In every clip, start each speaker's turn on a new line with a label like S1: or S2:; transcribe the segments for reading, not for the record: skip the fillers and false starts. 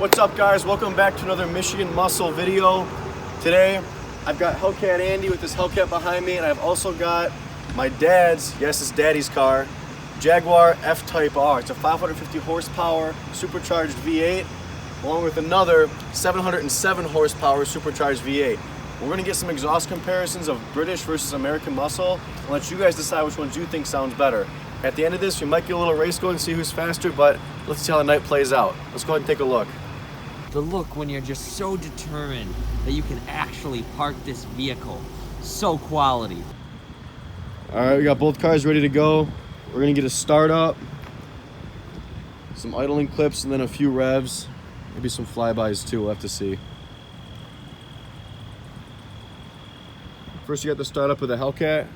S1: What's up, guys? Welcome back to another Michigan Muscle video. Today I've got Hellcat Andy with this Hellcat behind me, and I've also got my dad's, yes, it's daddy's car, Jaguar F-Type R. It's a 550 horsepower supercharged V8 along with another 707 horsepower supercharged V8. We're going to get some exhaust comparisons of British versus American muscle and let you guys decide which ones you think sounds better. At the end of this, we might get a little race going and see who's faster, but let's see how the night plays out. Let's go ahead and take a look.
S2: The look when you're just so determined that you can actually park this vehicle. So quality.
S1: All right, we got both cars ready to go. We're gonna get a start up, some idling clips, and then a few revs. Maybe some flybys too, we'll have to see. First, you got the start up with the Hellcat.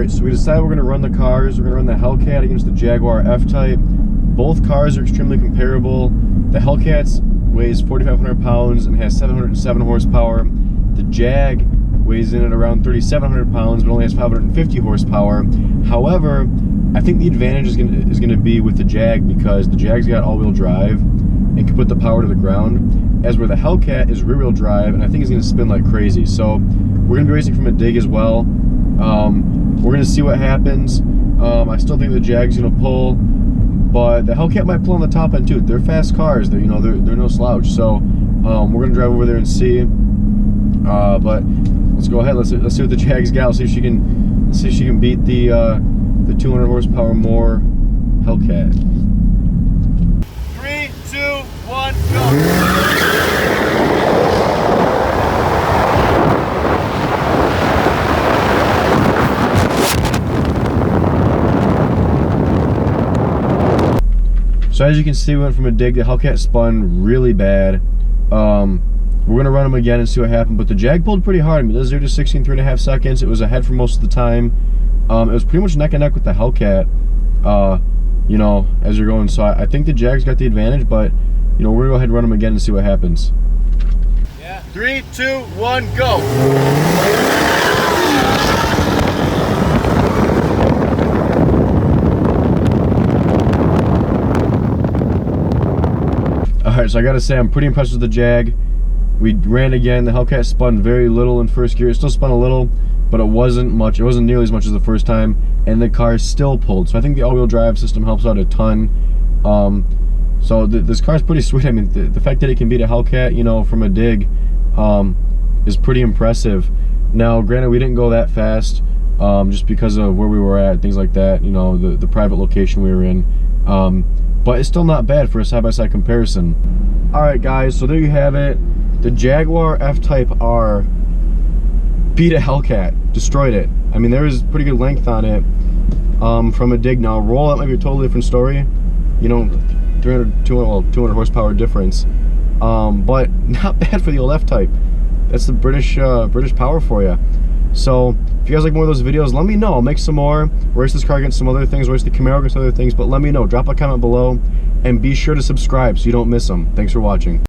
S1: So we decided we're going to run the cars. We're going to run the Hellcat against the Jaguar F-Type. Both cars are extremely comparable. The Hellcat weighs 4,500 pounds and has 707 horsepower. The Jag weighs in at around 3,700 pounds but only has 550 horsepower. However, I think the advantage is going to be with the Jag because the Jag's got all-wheel drive and can put the power to the ground, as where the Hellcat is rear-wheel drive and I think it's going to spin like crazy. So we're going to be racing from a dig as well. We're going to see what happens. I still think the Jag's going to pull, but the Hellcat might pull on the top end too. They're fast cars. They're no slouch. So we're going to drive over there and see. But let's go ahead. Let's see what the Jag's got. Let's see if she can beat the 200 horsepower more Hellcat. 3, 2, 1, go. So as you can see, we went from a dig. The Hellcat spun really bad. We're going to run them again and see what happened. But the Jag pulled pretty hard. I mean, it was 0 to 60 in 3.5 seconds. It was ahead for most of the time. It was pretty much neck and neck with the Hellcat, as you're going. So I think the Jag's got the advantage, but, we're going to go ahead and run them again and see what happens. Yeah. 3, 2, 1, go. Alright, so I gotta say I'm pretty impressed with the Jag. We ran again. The Hellcat spun very little in first gear. It still spun a little, but it wasn't much. It wasn't nearly as much as the first time, and the car still pulled. So I think the all-wheel drive system helps out a ton. So this car's pretty sweet. I mean, the fact that it can beat a Hellcat, from a dig, is pretty impressive. Now, granted, we didn't go that fast, just because of where we were at, things like that. The private location we were in. But it's still not bad for a side-by-side comparison. Alright guys, so there you have it. The Jaguar F-Type R beat a Hellcat, destroyed it. I mean, there was pretty good length on it from a dig. Now, roll out might be a totally different story. 200 horsepower difference. But not bad for the old F-Type. That's the British power for you. So if you guys like more of those videos, let me know. I'll make some more. Race this car against some other things, race the Camaro against other things, but let me know. Drop a comment below, and be sure to subscribe so you don't miss them. Thanks for watching.